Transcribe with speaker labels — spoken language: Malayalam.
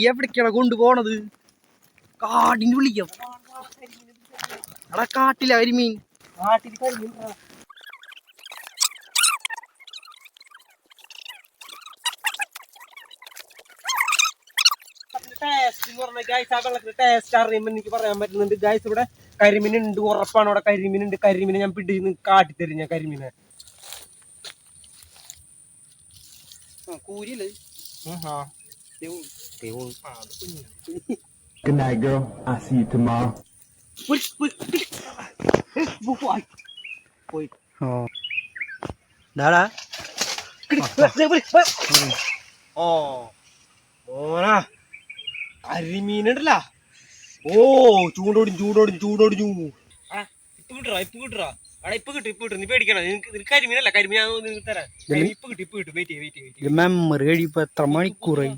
Speaker 1: എവിടേക്കാണ് കൊണ്ടുപോണത്? കാടിന്റെ വിളിക്കാം. എടാ കാട്ടിലെ കരിമീൻ. കാട്ടിൽ കരിമീൻ. ടേസ്റ്റ് എന്ന് പറഞ്ഞാൽ ഗൈസ് ആ വെള്ളത്തിന്റെ ടേസ്റ്റ് അറിയുമ്പോൾ എനിക്ക് പറയാൻ പറ്റുന്നുണ്ട് ഗൈസ്. ഇവിടെ കരിമീൻ ഉണ്ട്, ഉറപ്പാണ്. അവിടെ കരിമീൻ ഉണ്ട്. കരിമീനെ ഞാൻ പിടിച്ച് കാട്ടിത്തരും ഞാൻ കരിമീനെ. കൂരിയല്ലേ?
Speaker 2: Good night, girl. I'll see you tomorrow.
Speaker 1: കരിമീനുണ്ടല്ല. ഓ ചൂടോടിഞ്ഞു. ഇപ്പൊ കിട്ടറാ. അവിടെ ഇപ്പൊ കിട്ടും. നീ പേടിക്കണം. നിനക്ക് കരിമീനല്ല. കരിമീൻ ഞാൻ തരാം. ഇപ്പൊ കിട്ടും. വെയിറ്റ്.
Speaker 3: മെമ്മറി കഴിയുമ്പോ എത്ര മണിക്കൂറായി?